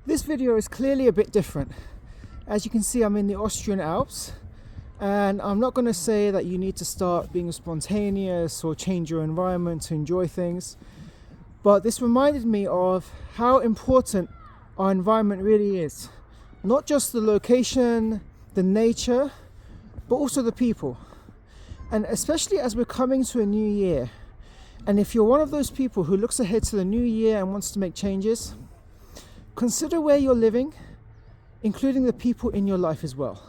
This video is clearly a bit different. As you can see, I'm in the Austrian Alps, and I'm not going to say that you need to start being spontaneous or change your environment to enjoy things, but this reminded me of how important our environment really is. Not just the location, the nature, but also the people. And especially as we're coming to a new year, and if you're one of those people who looks ahead to the new year and wants to make changes, consider where you're living, including the people in your life as well.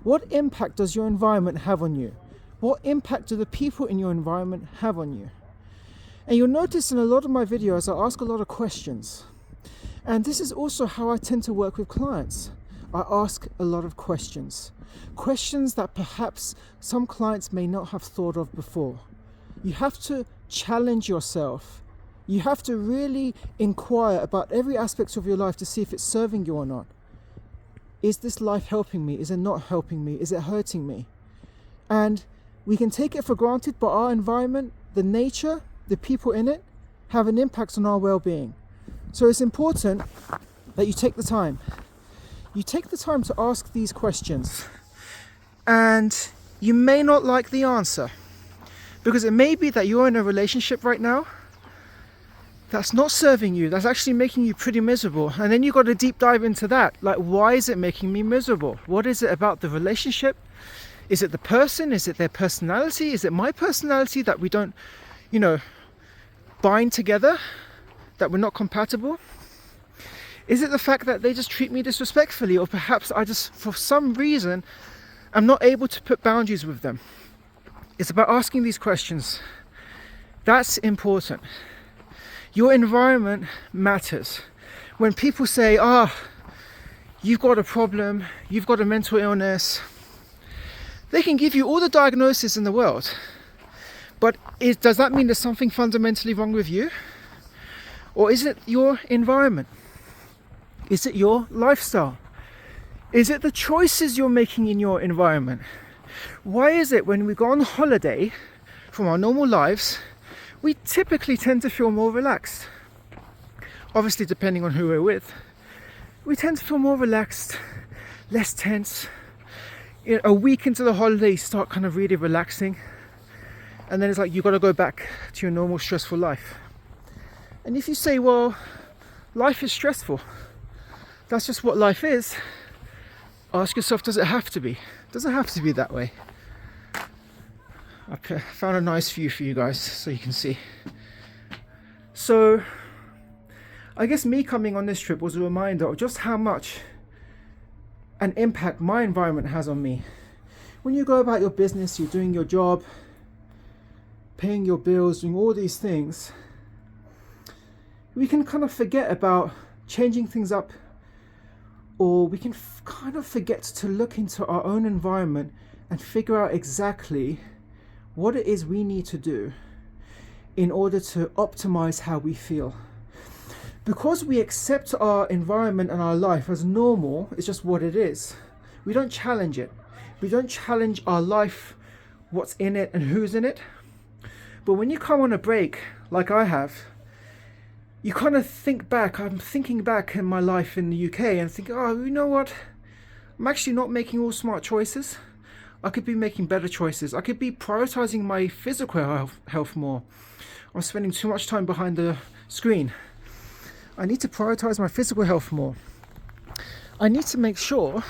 What impact does your environment have on you? What impact do the people in your environment have on you? And you'll notice in a lot of my videos, I ask a lot of questions. And this is also how I tend to work with clients. I ask a lot of questions. Questions that perhaps some clients may not have thought of before. You have to challenge yourself. You have to really inquire about every aspect of your life to see if it's serving you or not. Is this life helping me? Is it not helping me? Is it hurting me? And we can take it for granted, but our environment, the nature, the people in it, have an impact on our well-being. So it's important that you take the time. You take the time to ask these questions. And you may not like the answer, because it may be that you're in a relationship right now that's not serving you, that's actually making you pretty miserable. And then you've got to deep dive into that. Like, why is it making me miserable? What is it about the relationship? Is it the person? Is it their personality? Is it my personality that we don't, bind together? That we're not compatible? Is it the fact that they just treat me disrespectfully? Or perhaps I just, for some reason, I'm not able to put boundaries with them? It's about asking these questions. That's important. Your environment matters. When people say, you've got a problem, you've got a mental illness, they can give you all the diagnosis in the world. But does that mean there's something fundamentally wrong with you? Or is it your environment? Is it your lifestyle? Is it the choices you're making in your environment? Why is it when we go on holiday from our normal lives, we typically tend to feel more relaxed? Obviously, depending on who we're with, we tend to feel more relaxed, less tense. A week into the holiday, you start kind of really relaxing. And then it's like you've got to go back to your normal stressful life. And if you say, well, life is stressful, that's just what life is, ask yourself, does it have to be? Does it have to be that way? I found a nice view for you guys so you can see. So I guess me coming on this trip was a reminder of just how much an impact my environment has on me. When you go about your business, you're doing your job, paying your bills, doing all these things, we can kind of forget about changing things up, or we can kind of forget to look into our own environment and figure out exactly what it is we need to do in order to optimize how we feel. Because we accept our environment and our life as normal, it's just what it is. We don't challenge it. We don't challenge our life, what's in it and who's in it. But when you come on a break, like I have, you kind of think back. I'm thinking back in my life in the UK and think, you know what? I'm actually not making all smart choices. I could be making better choices. I could be prioritizing my physical health more. I'm spending too much time behind the screen. I need to prioritize my physical health more. I need to make sure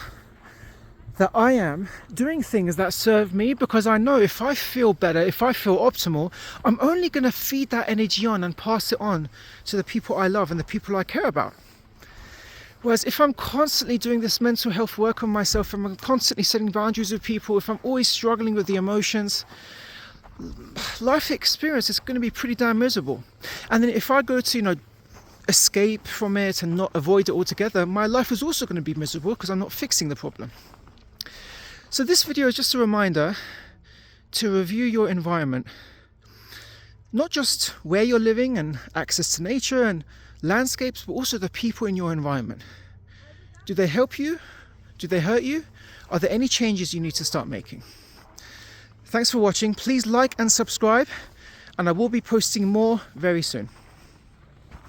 that I am doing things that serve me, because I know if I feel better, if I feel optimal, I'm only going to feed that energy on and pass it on to the people I love and the people I care about. Whereas if I'm constantly doing this mental health work on myself, if I'm constantly setting boundaries with people, if I'm always struggling with the emotions, life experience is going to be pretty damn miserable. And then if I go to, escape from it and not avoid it altogether, my life is also going to be miserable because I'm not fixing the problem. So this video is just a reminder to review your environment. Not just where you're living and access to nature and landscapes, but also the people in your environment. Do they help you? Do they hurt you? Are there any changes you need to start making? Thanks for watching. Please like and subscribe, and I will be posting more very soon.